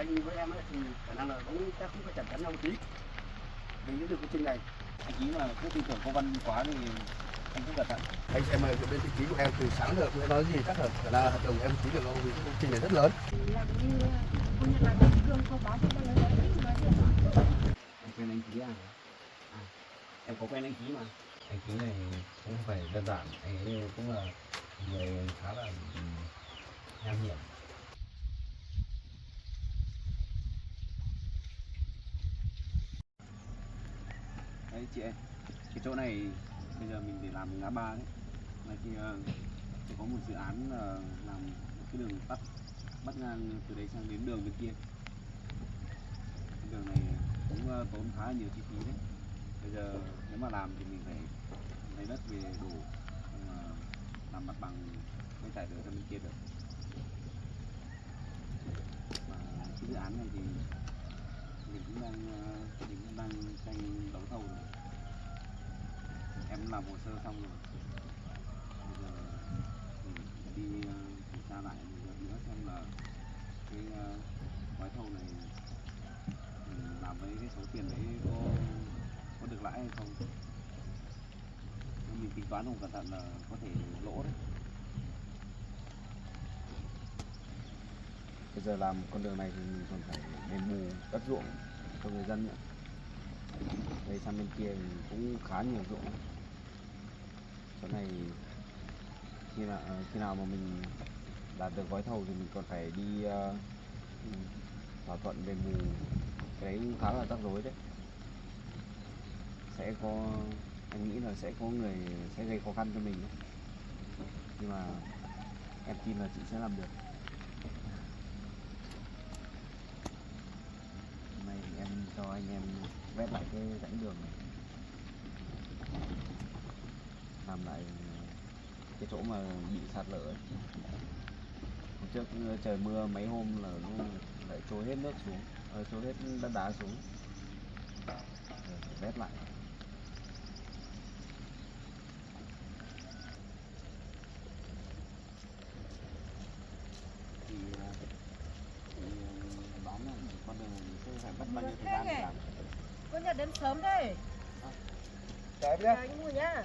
anh với em ấy thì khả năng là cũng chắc cũng phải chặt chắn nhau một tí vì những đường công trình này. Anh Chí mà cứ tin tưởng công văn quá thì anh cũng cẩn thận. Anh xem bên vị trí của em từ sáng giờ cũng nói gì chắc là khả năng hợp đồng em ký được không vì cái công trình này rất lớn. Là cũng như công nhận là bình thường không báo cho nó lớn nói chuyện. Em quen anh Chí à? Em có quen anh Chí mà. Anh Chí này cũng không phải đơn giản, anh ấy cũng là người khá là nham hiểm. Đấy chị ơi, cái chỗ này bây giờ mình để làm ngã ba đấy, là thì sẽ có một dự án làm một cái đường tắt bắt ngang từ đây sang đến đường bên kia. Cái đường này cũng tốn khá là nhiều chi phí đấy. Bây giờ nếu mà làm thì mình phải lấy đất về đổ, làm mặt bằng mới trải đường sang bên kia được. Mà cái dự án này thì mình cũng đang tranh đấu thầu rồi. Em làm hồ sơ xong rồi. Bây giờ mình đi kiểm tra lại một lần nữa xem là cái gói thầu này mình làm với cái số tiền đấy có được lãi hay không. Nếu mình tính toán không cẩn thận là có thể lỗ đấy. Bây giờ làm con đường này thì mình còn phải đền bù đất ruộng cho người dân nữa. Đây sang bên kia thì cũng khá nhiều ruộng. Chỗ này khi nào mà mình đạt được gói thầu thì mình còn phải đi thỏa thuận đền bù, cái đấy cũng khá là rắc rối đấy. Sẽ có, anh nghĩ là sẽ có người sẽ gây khó khăn cho mình đấy. Nhưng mà em tin là chị sẽ làm được. Hôm nay thì em cho anh em vét lại cái rãnh đường này, làm lại cái chỗ mà bị sạt lở ấy. Hôm trước trời mưa mấy hôm là nó lại trôi hết nước xuống, trôi hết đất đá xuống. Rồi phải vét lại. Thì đoán là con đường này sẽ phải mất bao nhiêu thời gian để làm. Có nhận đến sớm đây. Chào em nhé. Chào anh Mùi nhá.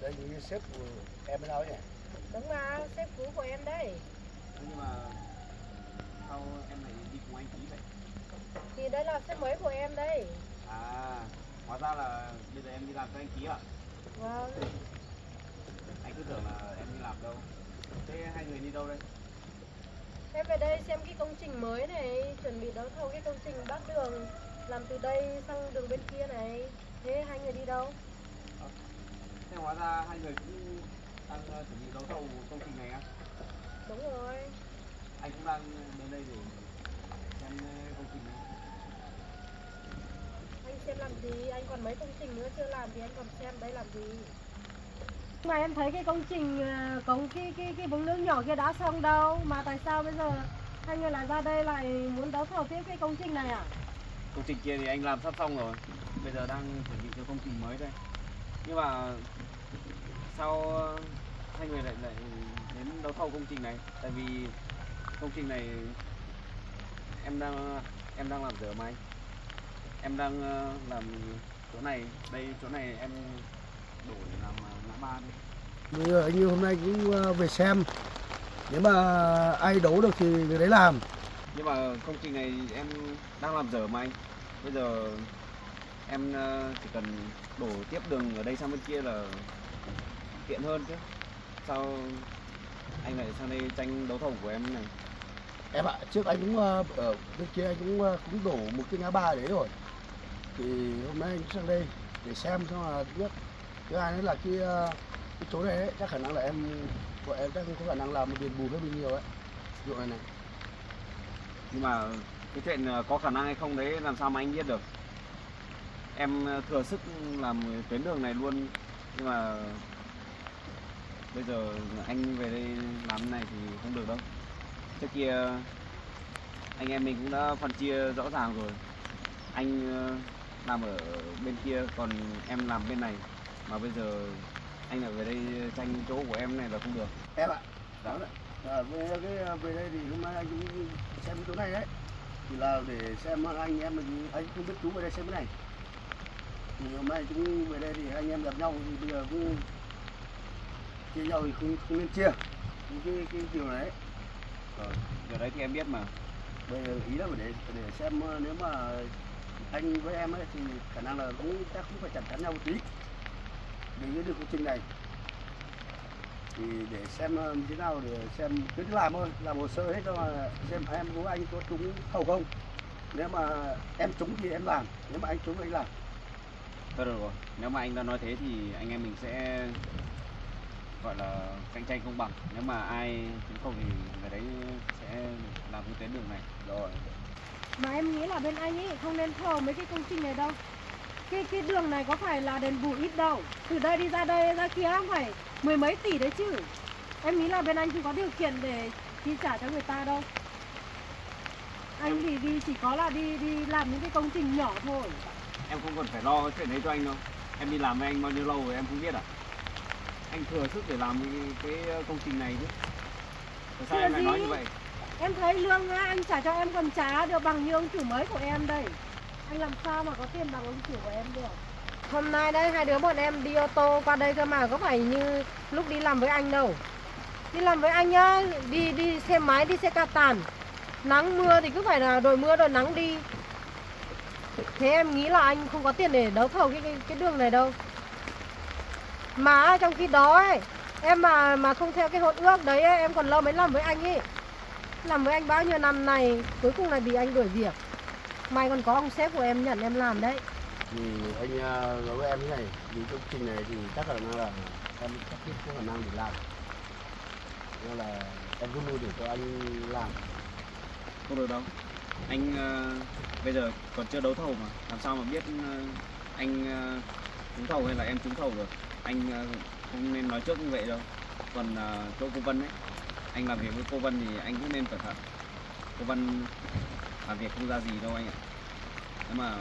Đây như sếp của em ở đâu nhỉ? Đúng mà, sếp cũ của em đây. Nhưng mà sao em lại đi cùng anh Chí vậy? Thì đây là sếp mới của em đây. À, hóa ra là bây giờ em đi làm cho anh Chí à? Vâng. Anh cứ tưởng là em đi làm đâu. Thế hai người đi đâu đây? Em về đây xem cái công trình mới này, chuẩn bị đấu thầu cái công trình bắc đường làm từ đây sang đường bên kia này. Thế hai người đi đâu? Thế hóa ra hai người cũng đang chuẩn bị đấu thầu công trình này á? Đúng rồi. Anh cũng đang đến đây để xem công trình này. Anh xem làm gì? Anh còn mấy công trình nữa chưa làm thì anh còn xem đấy làm gì? Mà em thấy cái công trình cống cái vũng nước nhỏ kia đã xong đâu, mà tại sao bây giờ hai người lại ra đây lại muốn đấu thầu tiếp cái công trình này à? Công trình kia thì anh làm sắp xong rồi. Bây giờ đang chuẩn bị cho công trình mới đây. Nhưng mà sao hai người lại đến đấu thầu công trình này? Tại vì công trình này em đang làm dở máy. Em đang làm chỗ này, đây chỗ này em đổ để làm ngã ba đây. Bây giờ anh như hôm nay cũng về xem. Nếu mà ai đấu được thì người đấy làm. Nhưng mà công trình này em đang làm dở mà anh. Bây giờ em chỉ cần đổ tiếp đường ở đây sang bên kia là tiện hơn chứ. Sao anh lại sang đây tranh đấu thầu của em này? Em ạ, trước anh cũng ở bên kia anh cũng đổ một cái ngã ba đấy rồi. Thì hôm nay anh sang đây để xem là thứ nhất. Thứ hai nữa là cái chỗ này ấy, chắc khả năng là của em chắc có khả năng làm đền bù rất nhiều đấy. Ruộng này này. Nhưng mà cái chuyện có khả năng hay không đấy làm sao mà anh biết được. Em thừa sức làm tuyến đường này luôn. Nhưng mà bây giờ anh về đây làm cái này thì không được đâu. Trước kia anh em mình cũng đã phân chia rõ ràng rồi. Anh làm ở bên kia còn em làm bên này. Mà bây giờ anh lại về đây tranh chỗ của em này là không được. Em ạ, đó là Về đây thì hôm nay anh cũng xem cái chỗ này đấy, thì là để xem anh em mình, anh không biết chú về đây xem cái này, thì hôm nay chúng về đây thì anh em gặp nhau thì bây giờ cũng chia nhau thì không nên chia cái điều này. Rồi, giờ đấy thì em biết mà. Bây giờ ý là để xem nếu mà anh với em ấy thì khả năng là cũng chắc cũng phải chặt chắn nhau một tí để giữ được công trình này, thì để xem như thế nào để xem cứ làm thôi, làm hồ sơ hết cho mà xem em với anh có trúng thầu không. Nếu mà em trúng thì em làm, nếu mà anh trúng thì anh làm. Thôi được rồi, nếu mà anh đã nói thế thì anh em mình sẽ gọi là cạnh tranh công bằng. Nếu mà ai trúng thầu thì người đấy sẽ làm cái tuyến đường này. Rồi. Mà em nghĩ là bên anh ấy không nên thầu mấy cái công trình này đâu. Cái đường này có phải là đền bù ít đâu. Từ đây đi ra đây ra kia phải mười mấy tỷ đấy chứ. Em nghĩ là bên anh không có điều kiện để chi trả cho người ta đâu. Anh thì đi chỉ có là đi làm những cái công trình nhỏ thôi. Em không cần phải lo cái chuyện đấy cho anh đâu. Em đi làm với anh bao nhiêu lâu rồi em không biết à? Anh thừa sức để làm cái công trình này chứ. Tại sao em lại nói như vậy? Em thấy lương anh trả cho em còn trả được bằng như ông chủ mới của em đây. Anh làm sao mà có tiền bằng ông chủ của em được? Hôm nay đây hai đứa bọn em đi ô tô qua đây cơ mà, có phải như lúc đi làm với anh đâu. Đi làm với anh nhá, đi xe máy, đi xe ca tàn. Nắng mưa thì cứ phải là đội mưa đội nắng đi. Thế em nghĩ là anh không có tiền để đấu thầu cái đường này đâu. Mà trong khi đó ấy, em mà không theo cái hôn ước đấy ấy, em còn lâu mới làm với anh ấy. Làm với anh bao nhiêu năm này, cuối cùng lại bị anh đuổi việc. May còn có ông sếp của em nhận em làm đấy. Thì anh nói với em thế này, vì công trình này thì chắc là em chắc có khả năng để làm, nên là em cứ nuôi để cho anh làm. Không được đâu. Anh bây giờ còn chưa đấu thầu mà, làm sao mà biết anh trúng thầu hay là em trúng thầu được. Anh không nên nói trước như vậy đâu. Còn chỗ cô Vân ấy, anh làm việc với cô Vân thì anh cũng nên cẩn thận. Cô Vân làm việc không ra gì đâu anh ạ. Nếu mà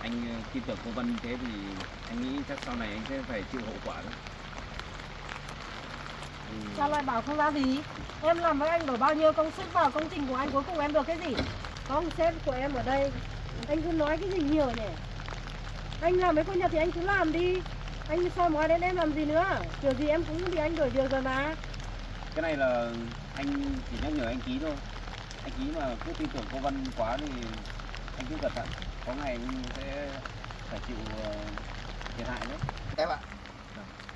anh tin tưởng cô Vân như thế thì anh nghĩ chắc sau này anh sẽ phải chịu hậu quả đấy. Sao lại bảo không ra gì? Em làm với anh đổ bao nhiêu công sức vào công trình của anh, cuối cùng em được cái gì? Có ông sếp của em ở đây, anh cứ nói cái gì nhiều nhỉ? Anh làm với cô Nhật thì anh cứ làm đi. Anh soi mói đến em làm gì nữa? Kiểu gì em cũng bị anh đuổi việc rồi mà. Cái này là anh chỉ nhắc nhở anh ký thôi. Anh ký mà cứ tin tưởng cô Vân quá thì anh cứ cẩn thận. Có ngày anh sẽ phải chịu thiệt hại đấy. Em ạ,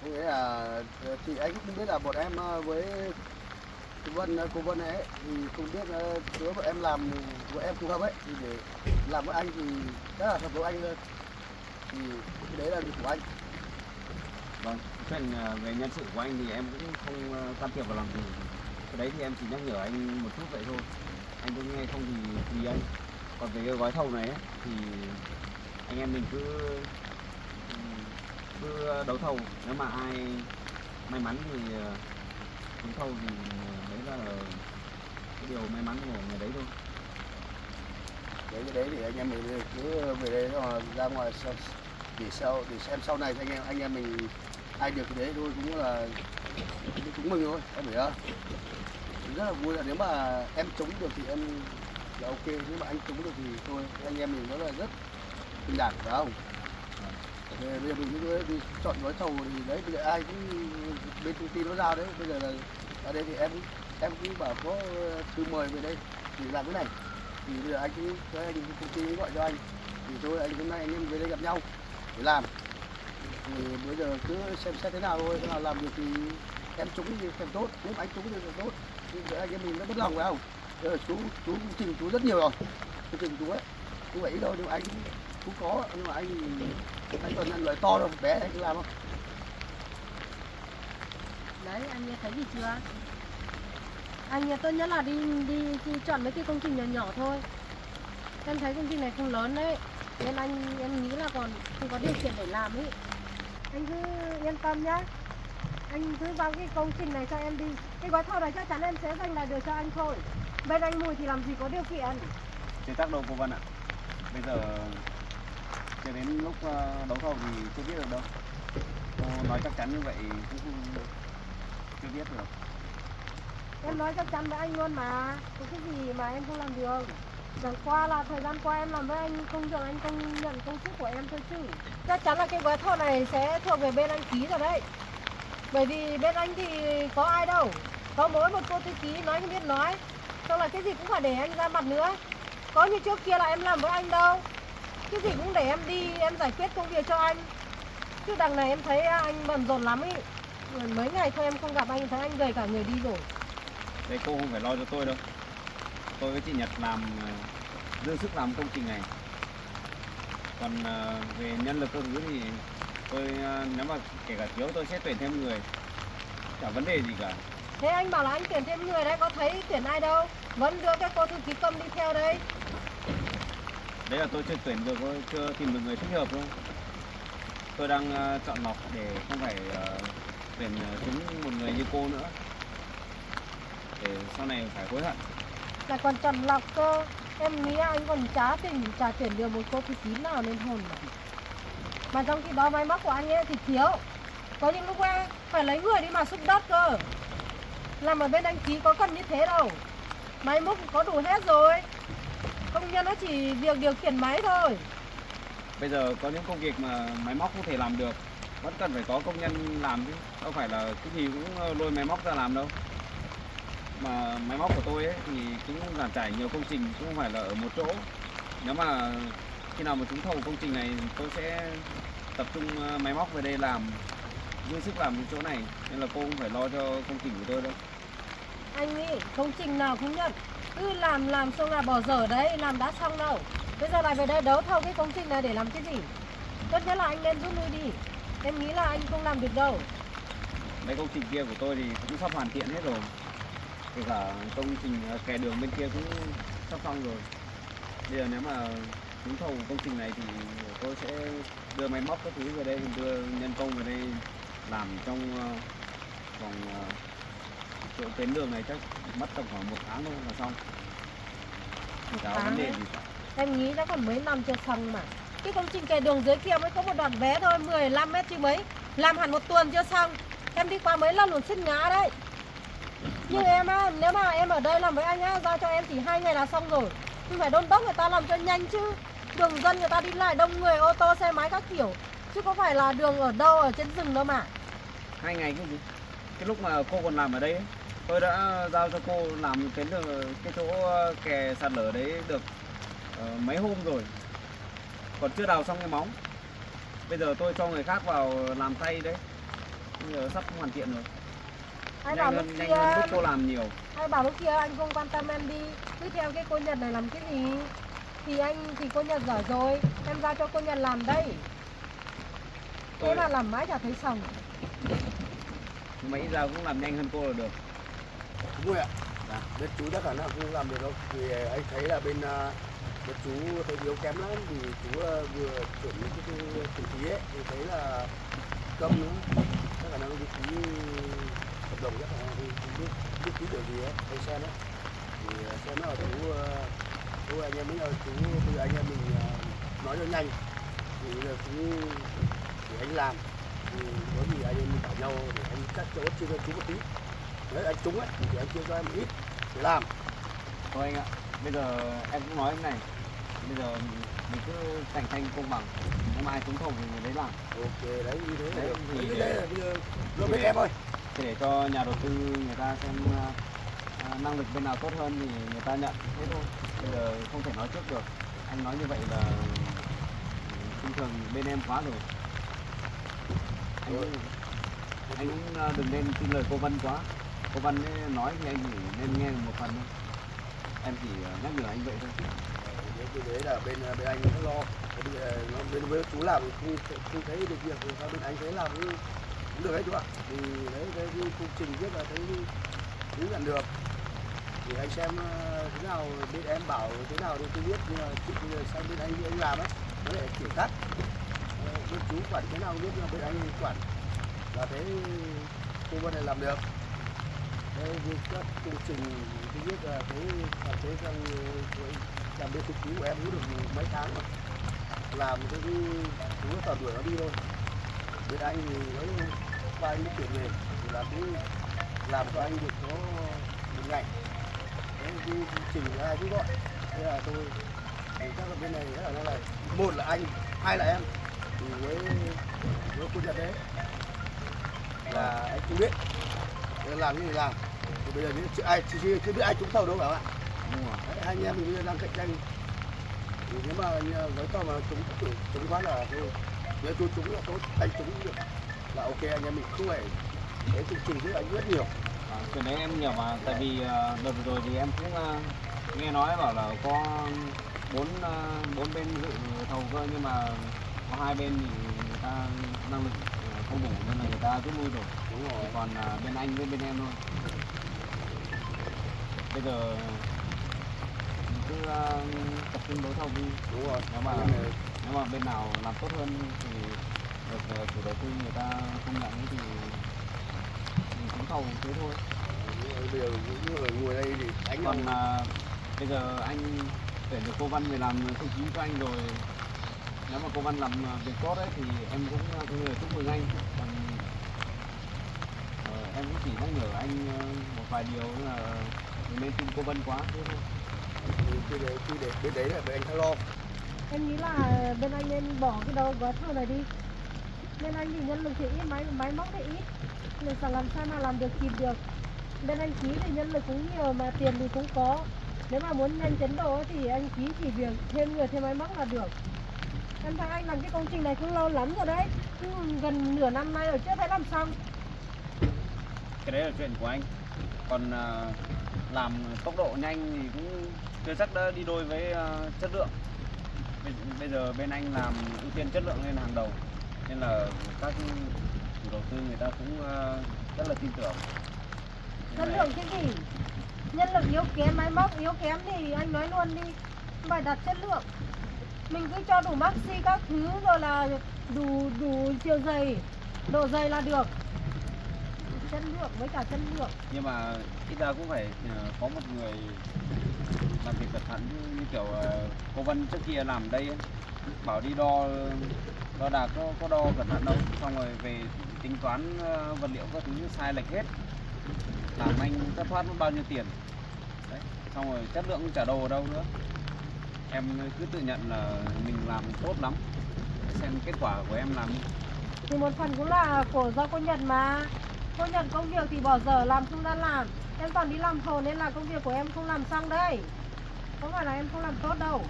có nghĩa là thì anh cũng không biết là bọn em với cô Vân ấy thì không biết nếu bọn em làm của em phù hợp ấy thì để làm với anh thì rất là hợp với anh hơn, thì cái đấy là việc của anh. Vâng, chuyện về nhân sự của anh thì em cũng không can thiệp vào làm gì. Cái đấy thì em chỉ nhắc nhở anh một chút vậy thôi. Anh có nghe không thì tùy anh. Còn về cái gói thầu này ấy, thì anh em mình cứ đấu thầu. Nếu mà ai may mắn thì trúng thầu thì đấy là cái điều may mắn của người đấy thôi. Cái đấy thì anh em mình cứ về đây rồi ra ngoài để xem sau này anh em mình ai được cái đấy thôi, cũng là cũng mừng thôi em hiểu không? Rất là vui là nếu mà em trúng được thì em là ok, nếu mà anh trúng được thì thôi anh em mình nó là rất bình đẳng phải không? Bây giờ mình cứ đi chọn gói thầu thì đấy, bây giờ ai cũng bên công ty nó giao đấy, bây giờ là ở đây thì em cũng bảo có thư mời về đây để làm cái này, thì bây giờ anh cũng cái anh công ty gọi cho anh thì thôi anh hôm nay anh em về đây gặp nhau để làm, thì bây giờ cứ xem xét thế nào thôi, thế nào làm được thì em trúng thì càng tốt, nếu mà anh trúng thì càng tốt, thì anh em mình nó bất lòng phải không? Chú công trình chú rất nhiều rồi, công trình chú ấy không phải ít đâu, nhưng mà anh cũng có, nhưng mà anh còn ăn loại to đâu, bé anh cứ làm không? Đấy, anh nghe thấy gì chưa? Anh tốt nhất là đi chọn mấy cái công trình nhỏ nhỏ thôi. Em thấy công trình này không lớn đấy, nên em nghĩ là còn không có điều kiện để làm ấy. Anh cứ yên tâm nhá. Anh cứ vào cái công trình này cho em đi. Cái gói thầu này chắc chắn em sẽ dành lại được cho anh thôi. Bên anh Mùi thì làm gì có điều kiện. Chưa chắc đâu cô Vân ạ. Bây giờ chưa đến lúc đấu thầu thì chưa biết được đâu. Cô nói chắc chắn như vậy cũng chưa biết được. Em nói chắc chắn với anh luôn mà. Có cái gì mà em không làm được. Chẳng qua là thời gian qua em làm với anh không được anh không nhận công sức của em thôi chứ. Chắc chắn là cái gói thầu này sẽ thuộc về bên anh ký rồi đấy. Bởi vì bên anh thì có ai đâu. Có mỗi một cô thư ký nói không biết nói. Xong là cái gì cũng phải để anh ra mặt nữa. Có như trước kia là em làm với anh đâu. Cái gì cũng để em đi, em giải quyết công việc cho anh. Chứ đằng này em thấy anh bận rộn lắm ý. Mấy ngày thôi em không gặp anh, thấy anh gầy cả người đi rồi. Đây cô không phải lo cho tôi đâu. Tôi với chị Nhật làm dư sức làm công trình này. Còn về nhân lực các thứ thì tôi nếu mà kể cả thiếu tôi sẽ tuyển thêm người. Chả vấn đề gì cả. Thế anh bảo là anh tuyển thêm người đấy, có thấy tuyển ai đâu. Vẫn đưa các cô thư ký công đi theo đây. Đấy là tôi chưa tuyển được, chưa tìm được người thích hợp thôi. Tôi đang chọn lọc để không phải tuyển trúng một người như cô nữa. Để sau này phải hối hận. Là còn chọn lọc cơ. Em nghĩ anh còn trả tuyển được một cô thư ký nào nên hồn mà trong khi đó máy móc của anh ấy thì thiếu. Có những lúc phải lấy người đi mà xúc đất cơ. Làm ở bên anh ký có cần như thế đâu. Máy móc có đủ hết rồi. Công nhân nó chỉ việc điều khiển máy thôi. Bây giờ có những công việc mà máy móc không thể làm được, vẫn cần phải có công nhân làm chứ. Đâu phải là cái gì cũng lôi máy móc ra làm đâu. Mà máy móc của tôi ấy thì cũng giàn trải nhiều công trình, chứ không phải là ở một chỗ. Nếu mà khi nào mà trúng thầu công trình này tôi sẽ tập trung máy móc về đây làm, dư sức làm cái chỗ này. Nên là cô không phải lo cho công trình của tôi đâu. Anh nghĩ công trình nào cũng nhận. Cứ làm xong là bỏ dở đấy, làm đã xong đâu. Bây giờ lại về đây đấu thầu cái công trình này để làm cái gì? Tốt nhất là anh nên rút lui đi. Em nghĩ là anh không làm được đâu. Mấy công trình kia của tôi thì cũng sắp hoàn thiện hết rồi. Kể cả công trình kè đường bên kia cũng sắp xong rồi. Bây giờ nếu mà trúng thầu công trình này thì tôi sẽ đưa máy móc các thứ về đây, đưa nhân công về đây làm trong vòng chỗ tuyến đường này chắc mất tầm khoảng 1 tháng thôi là xong. Chả có vấn đề gì cả. Em nghĩ đã còn mấy năm chưa xong mà. Cái công trình kè đường dưới kia mới có một đoạn vé thôi, 15 mét chứ mấy. Làm hẳn 1 tuần chưa xong. Em đi qua mấy lần luôn xích ngã đấy. Nhưng em á, nếu mà em ở đây làm với anh á, giao cho em chỉ 2 ngày là xong rồi. Nhưng phải đôn đốc người ta làm cho nhanh chứ. Đường dân người ta đi lại đông người, ô tô, xe máy các kiểu. Chứ có phải là đường ở đâu, ở trên rừng đâu mà. 2 ngày cái gì? Cái lúc mà cô còn làm ở đây ấy, tôi đã giao cho cô làm cái đường, cái chỗ kè sạt lở đấy được mấy hôm rồi. Còn chưa đào xong cái móng. Bây giờ tôi cho người khác vào làm thay đấy. Bây giờ sắp hoàn thiện rồi. Ai bảo lúc Nhanh kia, hơn lúc cô làm nhiều. ai bảo lúc kia anh không quan tâm em đi. Cứ theo cái cô Nhật này làm cái gì. Thì cô Nhật giỏi rồi. Em giao cho cô Nhật làm đây. Thế mà làm mãi chả thấy xong. Mấy giờ cũng làm nhanh hơn cô là được. Đúng rồi ạ. Bên chú chắc khả năng không làm được đâu. Vì anh thấy là bên chú thấy yếu kém lắm. Vì chú vừa chuyển những cái tiền phí ấy thì thấy là câm nữa. Chắc khả năng đi ký hợp đồng, chắc khả năng đi biết ký điều gì ấy, hay xem ấy. Thì xem nó là chú anh em mới chú bây giờ anh em mình nói cho nhanh. Thì bây giờ chú để anh làm. Thì có gì anh em mình bảo nhau để anh cắt chỗ chia cho chú một tí. Nếu anh trúng ấy thì anh chia cho em ít để làm. Thôi anh ạ, bây giờ em cũng nói thế này. Bây giờ mình cứ cạnh tranh công bằng. Nếu mà ai trúng thầu thì người đấy làm. Ok, đấy như thế Đấy, được. thì Đấy là bây giờ lo biết em ơi. Để cho nhà đầu tư người ta xem năng lực bên nào tốt hơn thì người ta nhận thế thôi. Bây giờ không thể nói trước được. Anh nói như vậy là thông thường bên em quá rồi. Anh cũng đừng nên tin lời cô Vân quá. Cô Vân nói thì anh chỉ nên nghe một phần thôi. Em chỉ nhắc nhở anh vậy thôi. Cái đấy là bên anh nó lo. Bên với chú làm không thấy được việc thì sao bên anh thấy làm cũng được đấy chú ạ. Thì đấy cái công trình viết là thấy cũng nhận được. Thì anh xem thế nào bên em bảo thế nào thì tôi biết, nhưng mà bây giờ sang bên anh làm ấy nó lại kiểu khác. Bên chú quản thế nào biết, là bên anh quản là thấy cô Vân này làm được. Đây như các công trình tôi biết là thấy rằng làm bên thực ký của em cũng được mấy tháng rồi. Làm cái chú toàn đuổi nó đi thôi. Bên anh thì nói qua anh mới chuyển về thì là cũng làm cho anh được có ngày. Đấy, đi chỉnh ai cũng gọi. Thế là tôi chắc là bên này là một là anh, hai là em. Thì với cô Nhật đấy là anh không biết làm như thế làm. Thì bây giờ chưa biết ai trúng thầu đâu cả bạn. Đấy, hai anh em mình bây giờ đang cạnh tranh. Thì nếu mà với tao mà trúng phát là thôi. Nếu tôi trúng là tốt, anh trúng được là ok, anh em mình không phải đấy chương trình với anh rất nhiều. Chuyện đấy em hiểu mà, tại vì đợt vừa rồi thì em cũng nghe nói bảo là có bốn bên dự thầu cơ, nhưng mà có hai bên thì người ta năng lực không đủ nên là người ta rút lui rồi. Đúng rồi. Còn bên anh với bên em thôi. Bây giờ mình cứ tập trung đấu thầu đi. Đúng rồi. Nếu mà bên nào làm tốt hơn thì được chủ đầu tư người ta công nhận thì mình cũng thầu thế thôi. Bây giờ những người ngồi đây thì anh còn bây giờ anh tuyển được cô Văn về làm thư ký cho anh rồi, nếu mà cô Văn làm việc tốt đấy thì em cũng người chúc mừng anh. Còn em cũng chỉ nhắc nhở anh một vài điều là đừng nên tin cô Văn quá thế thôi. Cứ để bên đấy là bên anh ta lo. Em nghĩ là bên anh nên bỏ cái đầu gói thầu này đi. Bên anh thì nhân lực thì ít, máy móc thì ít, mình phải làm sao mà làm được kịp được. Bên anh ký thì nhân lực cũng nhiều mà tiền thì cũng có. Nếu mà muốn nhanh tiến độ thì anh ký chỉ việc thêm người thêm máy móc là được. Em thấy anh làm cái công trình này cũng lâu lắm rồi đấy, gần nửa năm nay rồi chưa thấy làm xong. Cái đấy là chuyện của anh. Còn làm tốc độ nhanh thì cũng chưa chắc đã đi đôi với chất lượng. Bây giờ bên anh làm ưu tiên chất lượng lên hàng đầu, nên là các chủ đầu tư người ta cũng rất là tin tưởng. Chất lượng cái gì? Nhân lực yếu kém, máy móc yếu kém thì anh nói luôn đi. Phải đặt chất lượng. Mình cứ cho đủ maxi các thứ rồi là đủ chiều dày, độ dày là được. Chất lượng với cả chất lượng. Nhưng mà ít ra cũng phải có một người làm việc cẩn thận, như kiểu cô Vân trước kia làm đây ấy, bảo đi đo đạc có đo cẩn thận đâu, xong rồi về tính toán vật liệu các thứ sai lệch hết, làm anh thất thoát mất bao nhiêu tiền đấy, xong rồi chất lượng cũng chả đâu ở đâu nữa. Em cứ tự nhận là mình làm tốt lắm, xem kết quả của em làm. Thì một phần cũng là do cô Nhật mà. Cô Nhật công việc thì bỏ giờ làm không ra làm. Em toàn đi làm thầu nên là công việc của em không làm xong đây. Không phải là em không làm tốt đâu.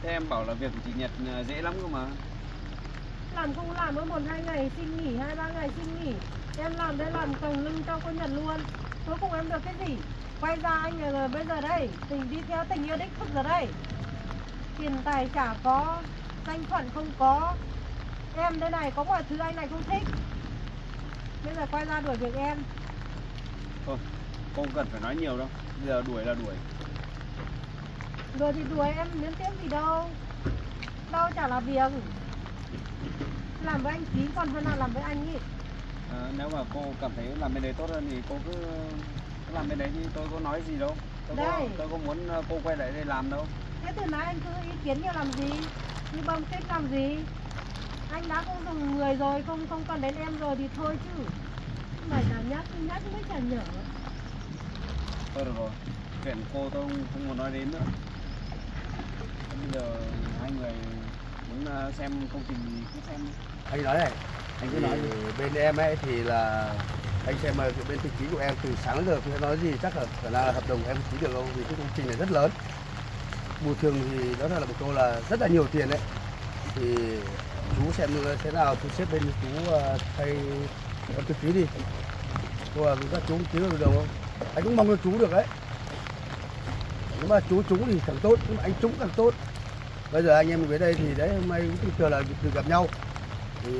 Thế em bảo là việc của chị Nhật dễ lắm cơ mà. Làm không làm ở 1-2 ngày xin nghỉ, 2-3 ngày xin nghỉ. Em làm đây làm còng lưng cho cô Nhật luôn. Cuối cùng em được cái gì? Quay ra anh rồi bây giờ đây, đi theo tình yêu đích thực rồi đây. Tiền tài chả có, danh phận không có. Em đây này có mọi thứ anh này không thích. Bây giờ quay ra đuổi việc em. Thôi, không cần phải nói nhiều đâu. Bây giờ đuổi là đuổi. Đuổi thì đuổi, em miễn tiếp gì đâu. Đâu chả là việc. Làm với anh Chí còn hơn là làm với anh ý. Nếu mà cô cảm thấy làm bên đấy tốt hơn thì cô cứ làm bên đấy đi, tôi có nói gì đâu. Tôi có muốn cô quay lại đây làm đâu. Thế từ nãy anh cứ ý kiến nhiều làm gì? Như bông thích làm gì? Anh đã không dùng người rồi, không còn đến em rồi thì thôi chứ. Mà chả nhắc mới chả nhở. Thôi được rồi, chuyện cô tôi không muốn nói đến nữa. Bây giờ hai người muốn xem công trình thì cứ xem đi. Anh nói này, anh cứ nói bên em ấy thì là anh xem mà bên thư ký của em từ sáng đến giờ tôi nói gì chắc là khả năng là hợp đồng em ký được không, vì cái công trình này rất lớn. Bồi thường thì đó là một câu là rất là nhiều tiền đấy. Thì chú xem thế nào tôi xếp bên chú thay em thư ký đi. Cô là các chú ký được không? Anh cũng mong cho chú được đấy. Nếu mà chú trúng thì càng tốt, nhưng mà anh trúng càng tốt. Bây giờ anh em mình về đây thì đấy hôm nay cũng chờ là được gặp nhau. Thì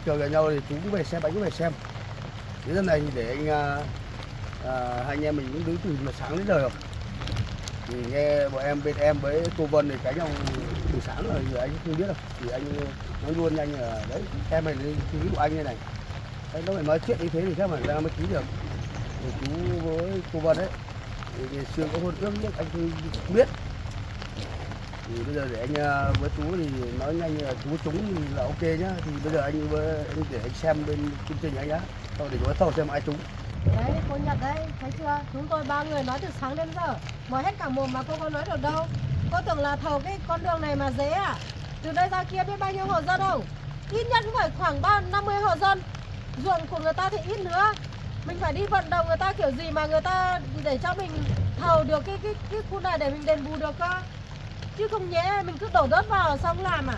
chờ gặp nhau thì chú cũng về xem, anh cũng về xem. Thế lần này thì để anh hai anh em mình cũng đứng từ sáng đến giờ rồi. Thì nghe bọn em bên em với cô Vân thì cãi nhau từ sáng rồi, giờ anh không biết đâu. Thì anh nói luôn anh là đấy, em này suy nghĩ của anh như này. Đấy, nó phải nói chuyện như thế thì chắc mà ra mới ký được. Thì chú với cô Vân ấy thì ngày xưa có hôn ước nhất anh không biết. Thì bây giờ để anh với chú thì nói nhanh là chú trúng thì là ok nhá. Thì bây giờ anh để anh xem bên chương trình anh nhá. Sau để có thầu xem ai trúng. Đấy, cô Nhật đấy, thấy chưa? Chúng tôi 3 người nói từ sáng đến giờ, nói hết cả mồm mà cô có nói được đâu. Cô tưởng là thầu cái con đường này mà dễ à? Từ đây ra kia biết bao nhiêu hộ dân không? Ít nhất cũng phải khoảng 50 hộ dân. Ruộng của người ta thì ít nữa. Mình phải đi vận động người ta kiểu gì mà người ta để cho mình thầu được cái khu này để mình đền bù được cơ. Chứ không nhẽ mình cứ đổ đất vào xong làm à?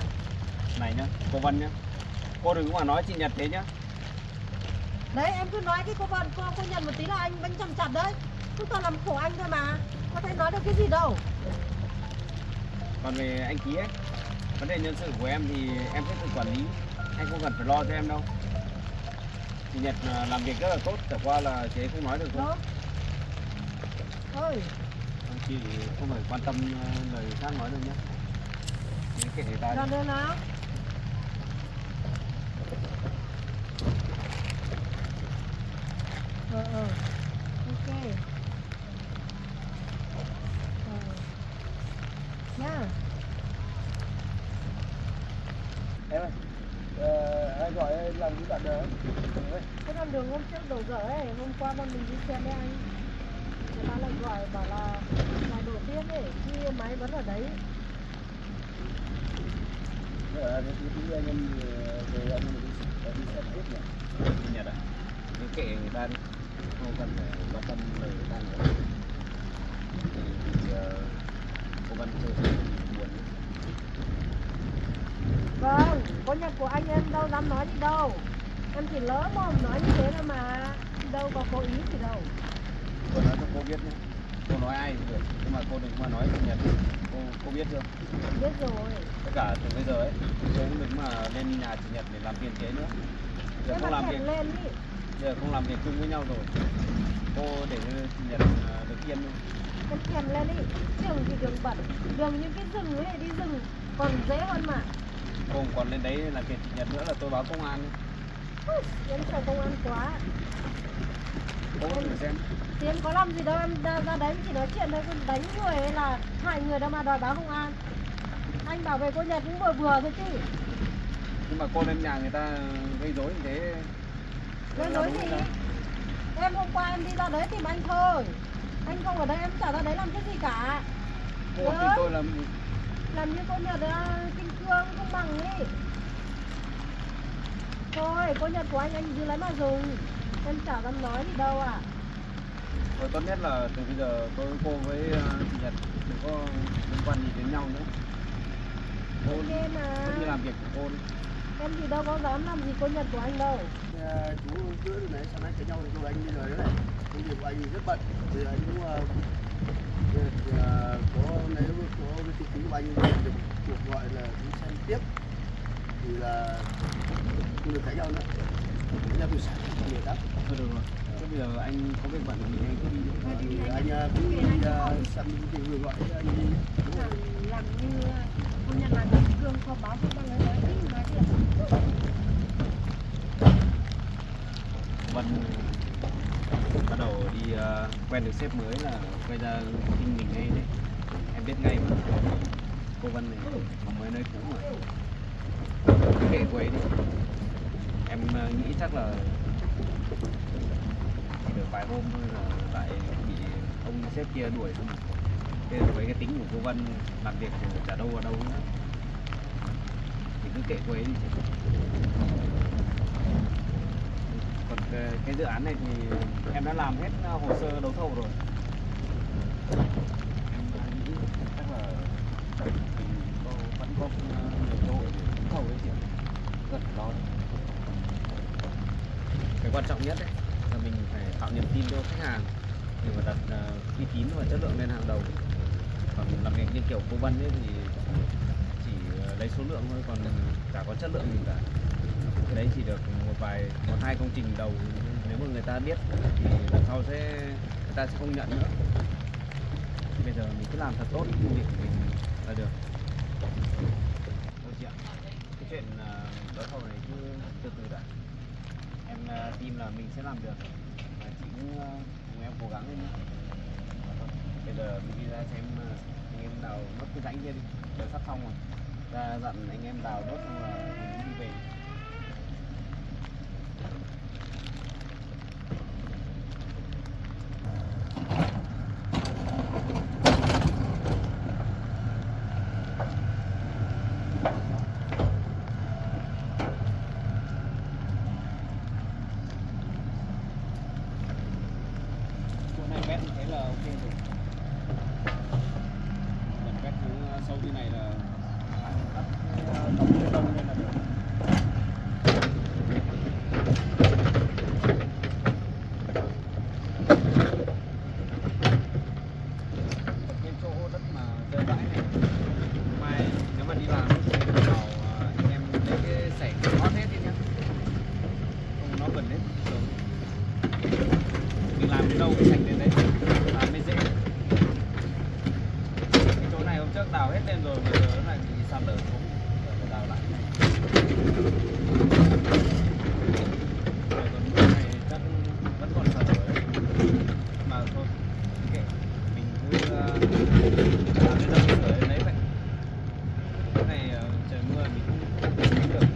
Này nhá, cô Vân nhá, cô đừng có mà nói chị Nhật thế nhá. Đấy em cứ nói cái cô Nhật một tí là anh bánh chằm chặt đấy. Chúng ta làm khổ anh thôi mà. Có thể nói được cái gì đâu. Còn về anh Ký ấy, vấn đề nhân sự của em thì em sẽ tự quản lý, anh không cần phải lo cho em đâu. Chị Nhật làm việc rất là tốt, chẳng qua là chị ấy không nói được thôi. Đó. Ôi, Chị không phải quan tâm lời khác nói đâu nhé. Chị kệ người ta ra đi. đây nào. Ok. Nha. Em ơi, anh gọi em làm cái đoạn đường ấy. Cái đoạn đường hôm trước đổ dở ấy, hôm qua bọn mình đi xem với anh. Người ta lại gọi bảo là đổ tiếp ấy, chứ máy vẫn ở đấy. Thì anh em về anh em đi xem tiếp nhỉ. Chị Nhật ạ, cứ kệ người ta đi, không cần phải quan tâm lời người ta nữa. Thì cô Vân chơi buồn. Vâng, có Nhật của anh em đâu dám nói gì đâu. Em chỉ lỡ mồm nói như thế thôi mà. Đâu có cố ý gì đâu. Cô nói cho cô biết nhé. Cô nói ai thì được, nhưng mà cô đừng mà nói chị Nhật. Cô biết chưa? Biết rồi. Tất cả từ bây giờ ấy, cô cũng đừng mà lên nhà chị Nhật để làm phiền chị ấy nữa. Giờ Thế không mà làm thèm việc, lên đi. giờ không làm việc chung với nhau rồi. Cô để cho chị Nhật được yên đi. Em thèm lên đi. Đường thì đường bẩn. Đường như cái rừng ấy, đi rừng còn dễ hơn mà. Cô còn lên đấy là phiền chị Nhật nữa là tôi báo công an. Em sợ công an quá. Cô thử xem. Thì em có làm gì đâu, em ra đấy chỉ nói chuyện thôi, còn đánh người hay là hại người đâu mà đòi báo công an. Anh bảo vệ cô Nhật cũng vừa vừa thôi chứ. Nhưng mà cô lên nhà người ta gây rối như thế. Gây là rối đúng gì? không? Em hôm qua em đi ra đấy tìm anh thôi. Anh không ở đây em chả ra đấy làm cái gì cả. Cô tìm tôi Làm như cô Nhật kinh cương không bằng ấy. Thôi, cô Nhật của anh giữ lấy mà dùng. Em chả dám nói gì đâu ạ. Thôi tốt nhất là từ bây giờ tôi với cô với chị Nhật đừng có liên quan gì đến nhau nữa. Cô Ok mà. cũng như làm việc của cô đi. Em thì đâu có dám làm gì cô Nhật của anh đâu. Chú giữa từ nãy sáng nay cãi nhau thì cô anh bây giờ đấy này. Công việc của anh rất bận. Bây giờ anh cũng có này có cái kinh phí của anh được cuộc gọi là đi xem tiếp. Thì là không được cãi nhau nữa. Cãi nhau từ sáng đến người khác. Thôi được rồi. Thế bây giờ anh có việc bận thì anh cứ đi. Thì anh cũng đi xem cái người gọi anh đi. Làm như cô Nhật là kinh cương không báo cho con nói đi nói chuyện. Vân bắt đầu đi quen được sếp mới là quay ra tin mình ngay đấy. Em biết ngay mà. Cô Vân này mà mới nơi cũ mà. Kệ cô ấy đi. Em nghĩ chắc là chỉ được vài hôm thôi là lại bị ông sếp kia đuổi thôi. Thế với cái tính của cô Vân làm việc thì chả đâu vào đâu nữa. Thì cứ kệ cô ấy đi chứ. Còn cái dự án này thì em đã làm hết hồ sơ đấu thầu rồi. Em nghĩ chắc là mình vẫn có nhiều cơ hội để đấu thầu đấy chị ạ. Rất là lo đấy. Cái quan trọng nhất đấy là mình phải tạo niềm tin cho khách hàng để mà đặt uy tín và chất lượng lên hàng đầu. Còn làm việc như kiểu cô Vân ấy thì chỉ lấy số lượng thôi, còn chả có chất lượng gì cả. Cái đấy chỉ được một hai công trình đầu, nếu mà người ta biết thì lần sau người ta sẽ không nhận nữa. Bây giờ mình cứ làm thật tốt công việc của mình là được. Thôi chị ạ, cái chuyện đấu thầu này cứ từ từ đã. Em tin là mình sẽ làm được, mà chị cũng cùng em cố gắng lên nhé. Bây giờ mình đi ra xem anh em đào nốt cái rãnh kia đi, giờ sắp xong rồi. Ra dặn anh em đào nốt xong là mình đi về. quét như thế là ok rồi. Còn quét xuống sâu như này là cắt đóng bê tông lên là được. Cái chỗ đất mà rơi vãi này, mai nếu mà đi làm thì vào anh em lấy cái sẻ hót hết đi nhá, không nó gần hết rồi. Mình làm đến đâu cái sạch đến đấy, làm mới dễ. Cái chỗ này hôm trước đào hết lên rồi, bây giờ nó lại bị sạt lở xuống, giờ phải đào lại này. Rồi còn chỗ này chắc vẫn còn sạt lở đấy, mà thôi kệ, mình cứ làm đến đâu sửa đến đấy vậy. Cái này trời mưa mình cũng không biết được.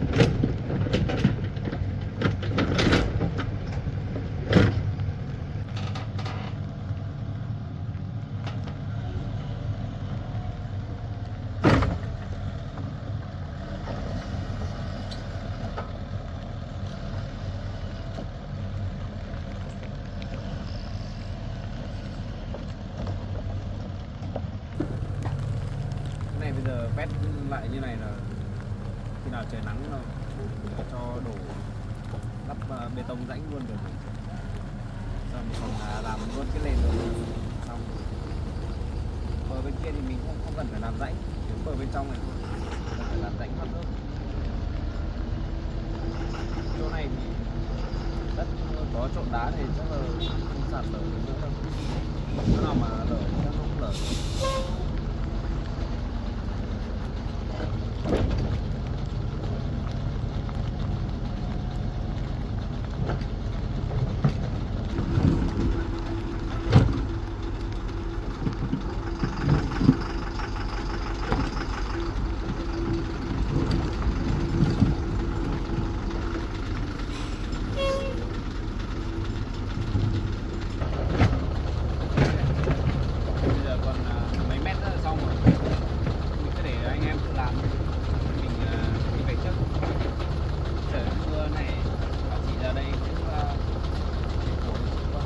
Cái này bây giờ vét lại như này là khi nào trời nắng nó cho đổ lắp bê tông rãnh luôn được. Rồi mình còn làm luôn cái nền rồi xong. Bờ bên kia thì mình cũng không cần phải làm rãnh, đến bờ bên trong này thôi cần phải làm rãnh thoát nước. Chỗ này thì đất có trộn đá thì chắc là không sạt lở được nữa đâu. Chỗ nào mà lở thì chắc không lở được. Bây giờ còn mấy mét nữa là xong rồi. Mình cứ để anh em tự làm. Mình đi về trước. Trời mưa này, bà chị ra đây cũng khổ quá.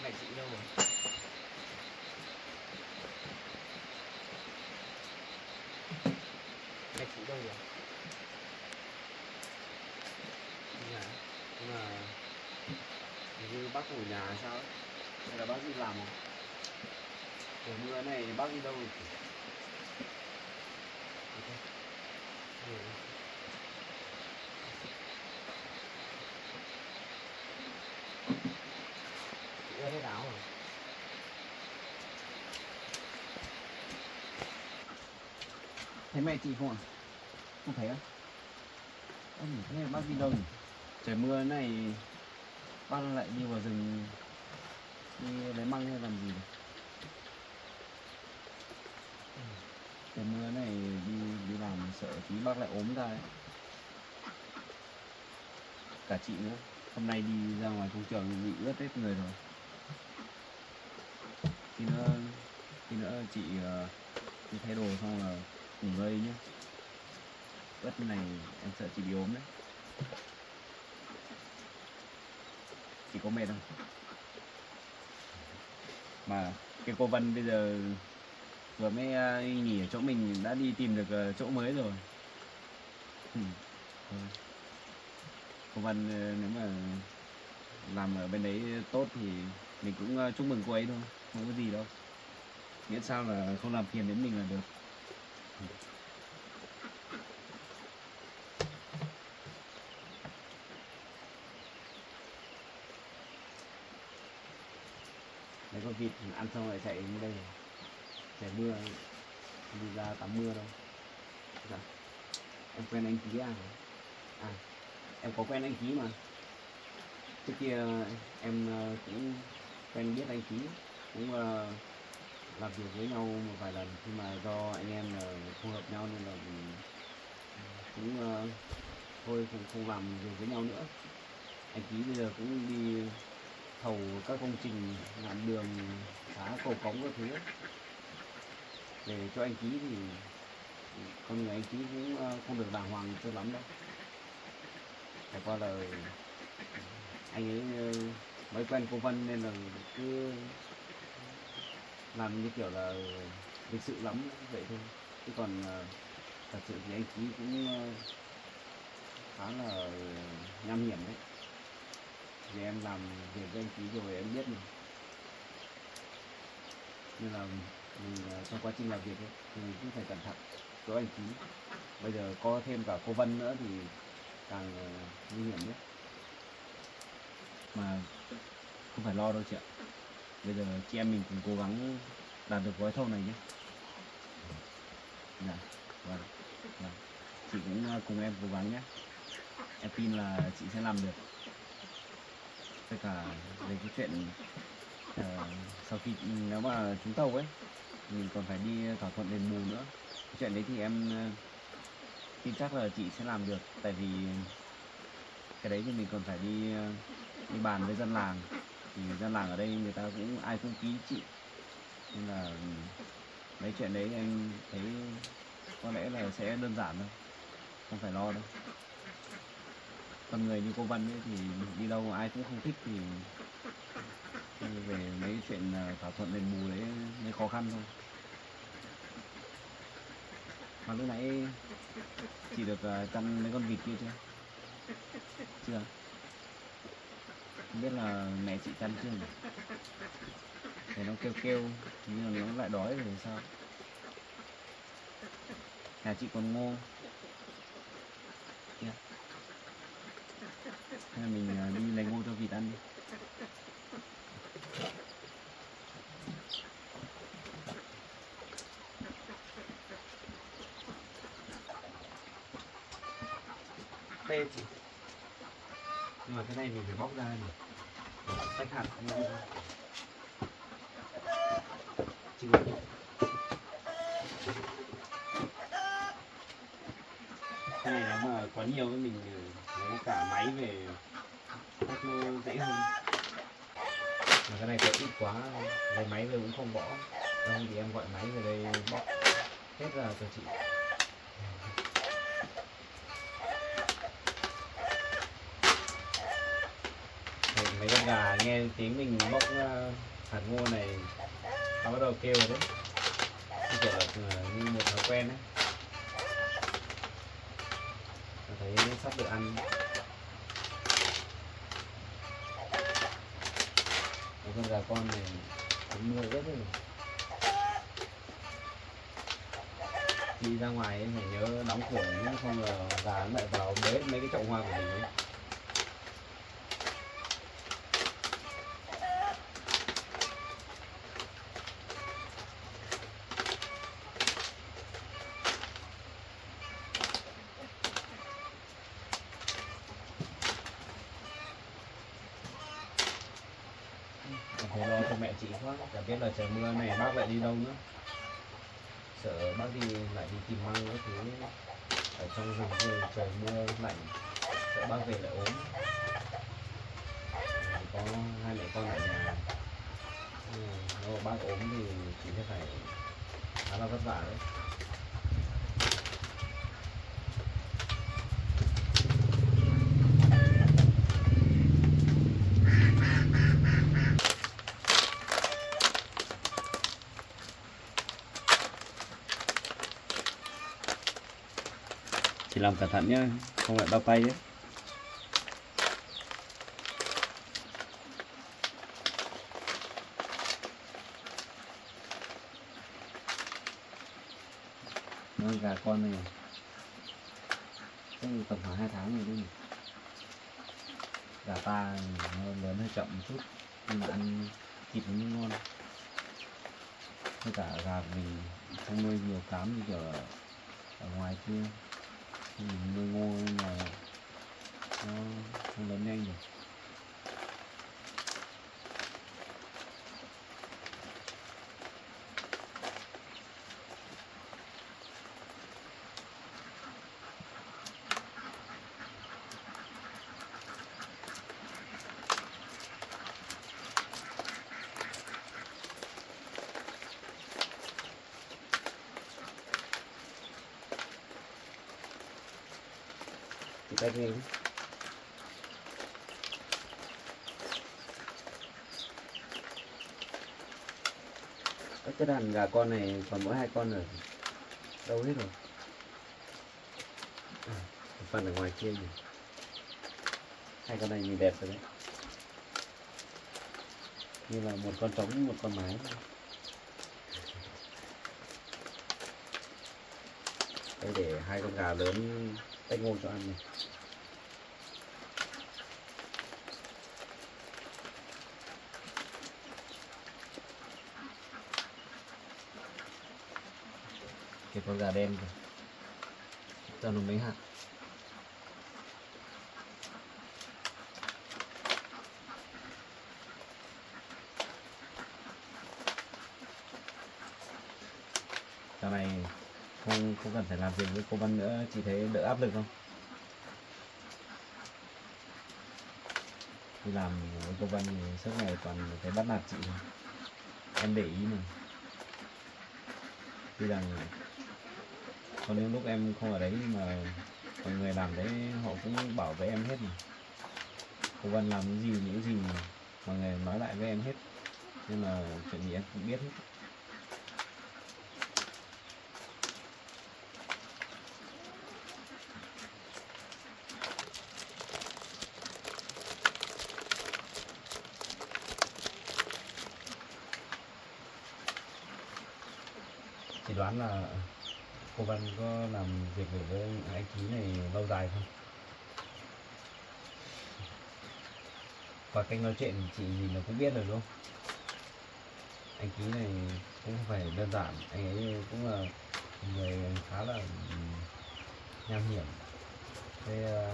Mẹ chị đâu rồi? Mẹ chị đâu rồi? Đi nhà. Nhưng mà hình như bác ở nhà hay sao ấy? Hay là bác đi làm không? Trời mưa này bác đi đâu rồi? Chị ơi hết áo rồi. Thấy mẹ chị không ạ? Không thấy á? Thế bác đi đâu nhỉ? Trời mưa này bác lại đi vào rừng đi lấy măng hay làm gì? Trời mưa này đi làm sợ tí bác lại ốm ra ấy. Cả chị nữa. Hôm nay đi ra ngoài công trường bị ướt hết người rồi. Tí nữa chị đi thay đồ xong là nghỉ ngơi nhé. Ướt này em sợ chị bị ốm đấy. Chị có mệt không? Mà cái cô Vân bây giờ vừa mới nghỉ ở chỗ mình đã đi tìm được chỗ mới rồi. Thôi. Cô Vân nếu mà làm ở bên đấy tốt thì mình cũng chúc mừng cô ấy thôi, không có gì đâu, miễn sao là không làm phiền đến mình là được. Đấy, con vịt ăn xong lại chạy đến đây rồi. Trời mưa, đi ra tắm mưa đâu. Dạ. Em quen anh Ký à? À, em có quen anh Ký mà. Trước kia em cũng quen biết anh Ký, cũng làm việc với nhau một vài lần, nhưng mà do anh em không hợp nhau nên là cũng thôi không làm việc với nhau nữa. Anh Ký bây giờ cũng đi thầu các công trình làm đường xá cầu cống các thứ để cho anh Ký, thì con người anh Ký cũng không được đàng hoàng cho lắm đâu. Phải qua là anh ấy mới quen cô Vân nên là cứ làm như kiểu là lịch sự lắm vậy thôi, chứ còn thật sự thì anh Ký cũng khá là nham hiểm đấy. Vì em làm việc với anh Ký rồi em biết mà, nên là mình trong quá trình làm việc ấy, thì mình cũng phải cẩn thận với anh Ký. Bây giờ có thêm cả cô Vân nữa thì càng nguy hiểm nhất. Mà không phải lo đâu chị ạ, bây giờ chị em mình cùng cố gắng đạt được gói thầu này nhé. Dạ, vâng, vâng. Chị cũng cùng em cố gắng nhé, em tin là chị sẽ làm được. Tất cả về cái chuyện sau khi nếu mà trúng thầu ấy mình còn phải đi thỏa thuận đền bù nữa. Cái chuyện đấy thì em tin chắc là chị sẽ làm được, tại vì cái đấy thì mình còn phải đi bàn với dân làng, thì dân làng ở đây người ta cũng ai cũng ký chị, nên là mấy chuyện đấy em thấy có lẽ là sẽ đơn giản thôi, không phải lo đâu. Con người như cô Vân ấy thì đi đâu ai cũng không thích, thì về mấy chuyện thỏa thuận đền bù đấy mới khó khăn thôi. Mà lúc nãy chị được chăm mấy con vịt kia chưa? Chưa? Không biết là mẹ chị chăm chưa nhỉ? Để nó kêu kêu nhưng mà nó lại đói rồi thì sao? Nhà chị còn ngô kia. Hay là mình đi lấy ngô cho vịt ăn đi. Đây chị. Nhưng mà cái này mình phải bóc ra này, tách hạt không ra. Chị ơi. Cái này nếu mà quá nhiều với mình lấy cả máy về tách nó dễ hơn. Mà cái này có ít quá, lấy máy về cũng không bỏ. Không thì em gọi máy về đây bóc hết ra cho chị. Mấy con gà nghe tiếng mình bóc hạt ngô này nó bắt đầu kêu rồi đấy, như kiểu là như một thói quen đấy. Tôi thấy sắp được ăn. Mấy con gà con này cũng mưa ướt rồi. Đi ra ngoài em phải nhớ đóng cửa nhé, không là gà nó lại vào bế mấy cái chậu hoa của mình ấy. Phải lo cho mẹ chị quá, chả biết là trời mưa này bác lại đi đâu nữa. Sợ bác đi lại đi tìm măng các thứ ở trong rừng rồi trời mưa lạnh, sợ bác về lại ốm. Có hai mẹ con ở nhà, nếu mà bác ốm thì chị sẽ phải khá là vất vả đấy. Chỉ làm cẩn thận nhá, không lại đau tay đấy. Nó gà con này chắc tầm khoảng 2 tháng rồi đấy. Gà ta nó lớn hơi chậm một chút nhưng mà ăn thịt nó ngon. Với cả gà của mình không nuôi nhiều cám như kiểu ở ngoài kia, mình nuôi ngô nhưng mà nó không lớn nhanh được. Thì tay mình cái đàn gà con này còn mỗi 2 con rồi, đâu hết rồi. Phần ở ngoài kia nhỉ, 2 con này nhìn đẹp rồi đấy, như là một con trống một con mái. Đây để 2 con gà lớn tách ngô cho ăn này. Cái con gà đen kìa, cho nó mấy hạt. Dạo này không cần phải làm việc với cô Vân nữa, chị thấy đỡ áp lực không? Đi làm với cô Vân thì suốt ngày toàn thấy bắt nạt chị thôi. Em để ý mà. Tuy rằng có những lúc em không ở đấy nhưng mà mọi người làm đấy họ cũng bảo với em hết mà. Cô Vân làm những gì mọi người nói lại với em hết, nên là chuyện gì em cũng biết hết. Chị đoán là cô Vân có làm việc với anh Ký này lâu dài không? Qua cách nói chuyện chị nhìn nó cũng biết rồi đúng không? Anh Ký này cũng không phải đơn giản, anh ấy cũng là người khá là nham hiểm. Thế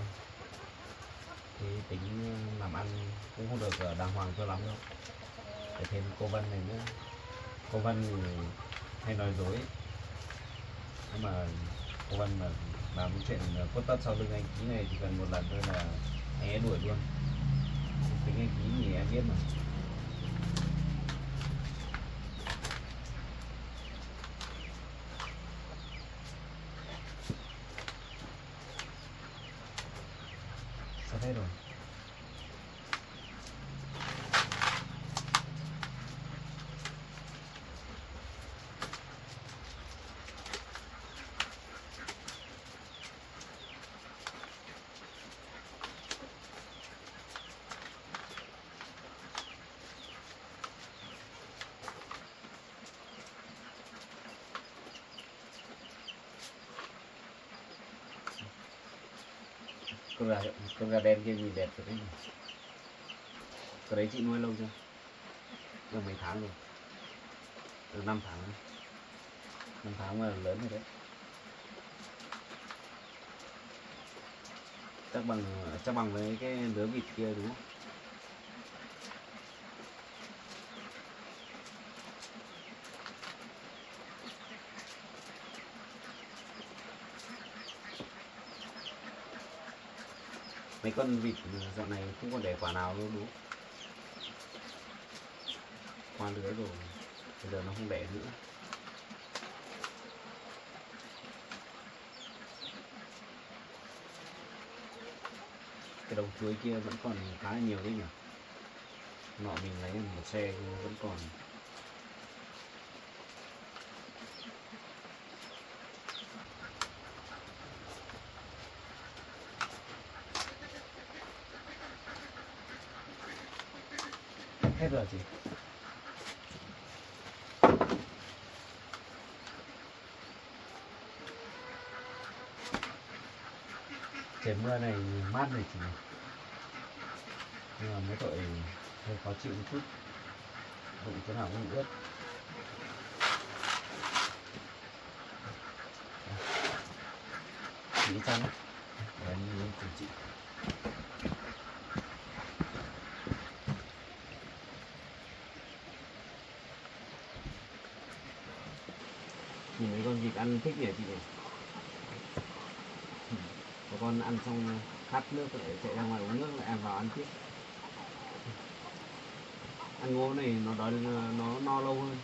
cái tính làm ăn cũng không được đàng hoàng cho lắm đâu. Để thêm cô Vân này nữa. Cô Vân thì hay nói dối, nhưng mà cô Vân mà làm cái chuyện khuất tất sau lưng anh Ký này thì cần một lần thôi là anh ấy đuổi luôn. Tính anh Ký thì em biết mà. Sao thế rồi? Con gà đen kia nhìn đẹp rồi đấy. Cái đấy chị nuôi lâu chưa? Được mấy tháng rồi? Được 5 tháng rồi. 5 tháng mà lớn rồi đấy. Chắc bằng với cái lứa vịt kia đúng không? Mấy con vịt dạo này không còn đẻ quả nào đâu đúng không? Qua lưới rồi, bây giờ nó không đẻ nữa. Cái đồng chuối kia vẫn còn khá là nhiều đấy nhỉ. Nọ mình lấy một xe vẫn còn. hết rồi chị. Trời mưa này mát này chị, nhưng mà mấy tội hơi khó chịu một chút, bụng chỗ nào cũng ướt. Chị đi chăn để em đi cùng chị. Nhìn mấy con vịt ăn thích nhỉ chị này. Có con ăn xong khát nước lại chạy ra ngoài uống nước, lại vào ăn tiếp. Ăn ngô này nó đói, nó no lâu hơn.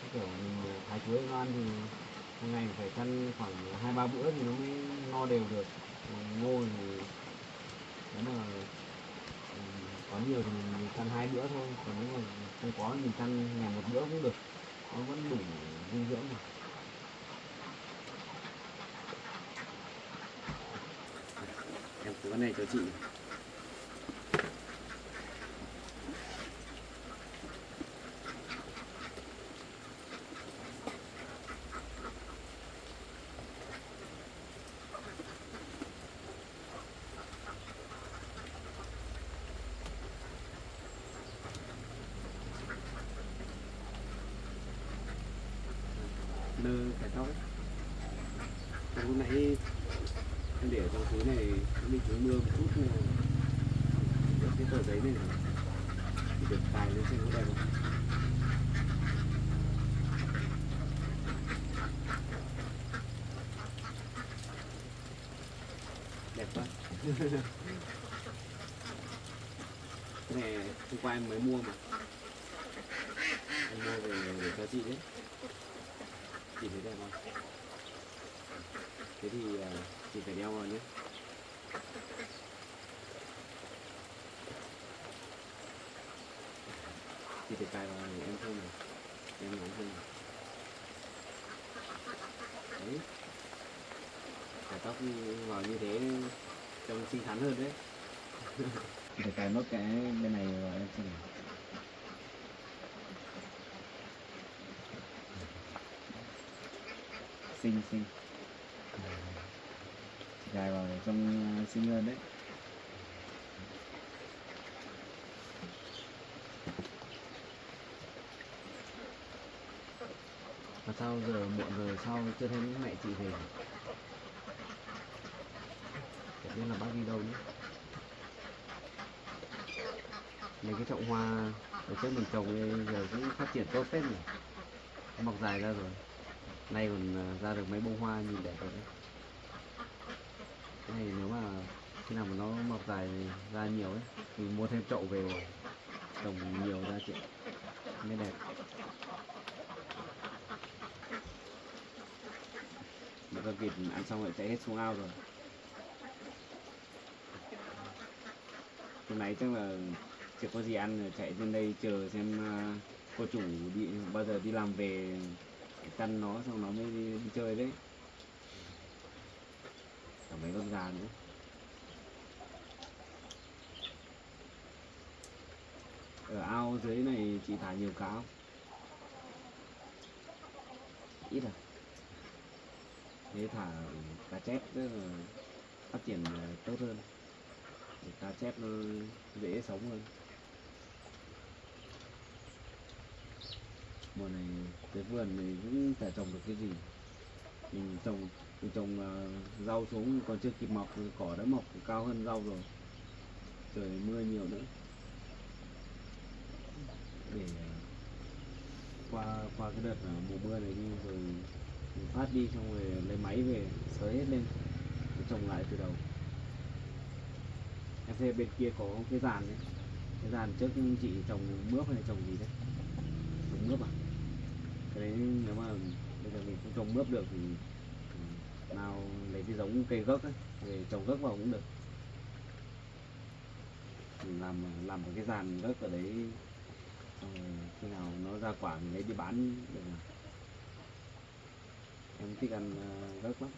Cái kiểu mình thái chuối nó ăn thì một ngày phải chăn khoảng 2-3 bữa thì nó mới no đều được. Còn ngô thì nếu mà có nhiều thì mình chăn 2 bữa thôi, còn nếu mà không có thì mình chăn ngày 1 bữa cũng được, nó vẫn đủ dinh dưỡng mà. Em có cái này cho chị. Nơ cái tóc ấy. Còn lúc nãy em để ở trong túi này, mình trúng mưa một chút nên là cái tờ giấy này thì được cài lên trên có đẹp không? Đẹp quá. Cái này hôm qua em mới mua mà, em mua về để cho chị đấy. Chị thấy đẹp không? Thế thì chị phải đeo vào nhé. Chị phải cài vào em không này, em nói không này. Đấy, cài tóc vào như thế trông xinh xắn hơn đấy. Chị phải cài nốt cái bên này vào em xem này. Xinh xinh. Cài vào để trông xinh hơn đấy. Mà sao giờ muộn rồi sao chưa thấy mẹ chị về? Chẳng biết là bác đi đâu nữa. Mấy cái chậu hoa ở trước mình trồng bây giờ cũng phát triển tốt phết nhỉ. Nó mọc dài ra rồi. Nay còn ra được mấy bông hoa nhìn đẹp rồi đấy. Cái này nếu mà khi nào mà nó mọc dài ra nhiều ấy thì mua thêm chậu về trồng nhiều ra chị, mới đẹp. Mấy con vịt ăn xong lại chạy hết xuống ao rồi. Hôm nay chắc là chưa có gì ăn rồi chạy lên đây chờ xem cô chủ đi bao giờ đi làm về chăn nó xong nó mới đi chơi đấy. Cả mấy con gà nữa. Ở ao dưới này chị thả nhiều cá không? Ít à? Thế thả cá chép rất là phát triển tốt hơn. Để cá chép nó dễ sống hơn. Mùa này cái vườn này cũng chả trồng được cái gì. Mình trồng rau xuống còn chưa kịp mọc, cỏ đã mọc cao hơn rau rồi. Trời mưa nhiều nữa. Để qua cái đợt mùa mưa này đi rồi mình phát đi xong rồi lấy máy về xới hết lên để trồng lại từ đầu. Em thấy bên kia có cái giàn đấy, cái giàn trước chị trồng mướp hay trồng gì đấy? Trồng mướp à? Cái đấy nếu mà bây giờ mình không trồng mướp được thì nào lấy cái giống cây gốc ấy về trồng gốc vào cũng được. Mình làm một cái giàn gốc ở đấy, xong rồi khi nào nó ra quả mình lấy đi bán được. Em thích ăn gốc lắm.